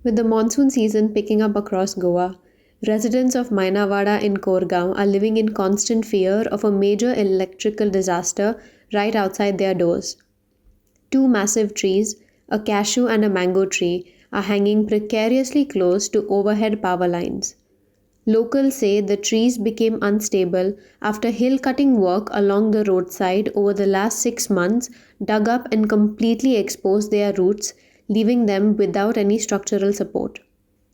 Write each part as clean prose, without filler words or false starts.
With the monsoon season picking up across Goa, residents of Mainawada in Korgaon are living in constant fear of a major electrical disaster right outside their doors. Two massive trees, a cashew and a mango tree, are hanging precariously close to overhead power lines. Locals say the trees became unstable after hill cutting work along the roadside over the last 6 months dug up and completely exposed their roots, leaving them without any structural support.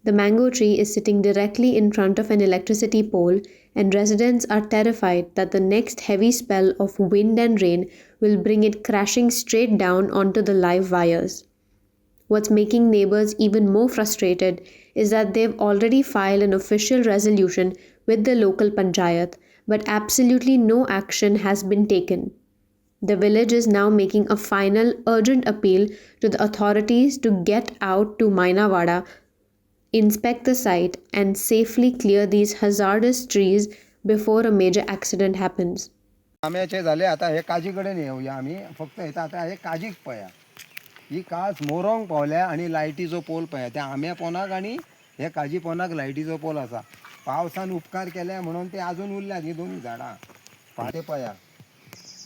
The mango tree is sitting directly in front of an electricity pole, and residents are terrified that the next heavy spell of wind and rain will bring it crashing straight down onto the live wires. What's making neighbors even more frustrated is that they've already filed an official resolution with the local panchayat, but absolutely no action has been taken. The village is now making a final urgent appeal to the authorities to get out to Mainawada, inspect the site, and safely clear these hazardous trees before a major accident happens. आम्याचे झाले आता हे काजीकडे येऊया आम्ही फक्त येतं आता हे काजीक पया ही काच मोरोंक पावल्या आणि लायटीचो पोल पया त्या आम्या पोनाक आणि हे काजी पोनाक लायटीचो पोल असा पावसान उपकार केले म्हणून ते अजून उरल्यात ही दोन्ही झाडां पाटे पया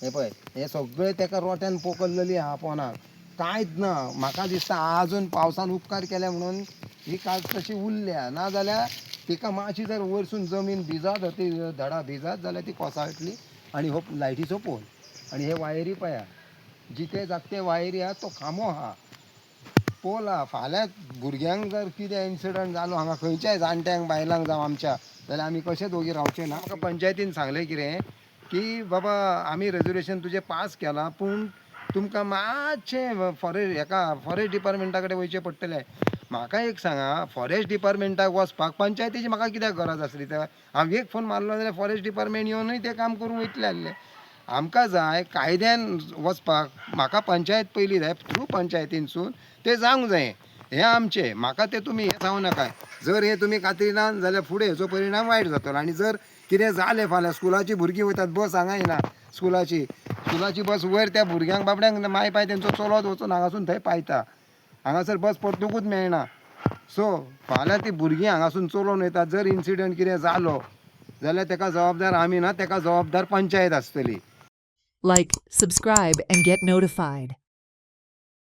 हे पळय हे सगळे तेका रोट्यान पोकल्लेली हा पोनाक कांयच ना म्हाका दिसता अजून पावसान उपकार केले म्हणून ही काच तशी उरल्या ना जाल्यार तिका मातशी जर वरसून जमीन भिजत ती धडा भिजत जाल्यार ती कोसळटली आणि हो लायटीचो पोल आणि हे वायरी पया जिथे जागते वायरी हा तो खांबो हा पोल हा फाल्यां भुरग्यांक जर कितें इन्सिडंट जालो हांगा खंयच्याय जाणट्यांक बायलांक जावं आमच्या जाल्यार आमी कशे दोगी रावचे ना म्हाका पंचायतीन सांगलें कितें की बाबा आमी रेजोल्युशन तुजें पास केलां पूण तुमकां मातशें फॉरेस्ट डिपार्टमेंटा कडेन वयचें पडटलें म्हाका एक सांगा फॉरेस्ट डिपार्टमेंटाक वचपाक पंचायतीची म्हाका कित्याक गरज आसली तर हांव एक फोन मारलो जाल्यार फॉरेस्ट डिपार्टमेंट येवनूय तें काम करूंक वयतले आसले आमकां जाय कायद्यान वचपाक म्हाका पंचायत पयली जाय थ्रू पंचायतीनसून तें जावंक जाय हें आमचें म्हाका तें तुमी हें सांगू नाका जर हें तुमी खात्रीनान जाल्यार फुडें हेचो परिणाम वायट जातलो आनी जर कितें जालें फाल्यां स्कुलाची भुरगीं वयतात बस हांगा येना स्कुलाची बस वयर त्या भुरग्यांक बाबड्यांक माय पाय तेंचो चलत वचून हांगासून थंय पायता हांगासर बस परतुकूच मेळना सो फाल्यां ती भुरगीं हांगासून चलोवन वयतात जर इन्सिडंट कितें जालो जाल्यार तेका जबाबदार आमी ना तेका जबाबदार पंचायत आसतली. Like, subscribe, and get notified.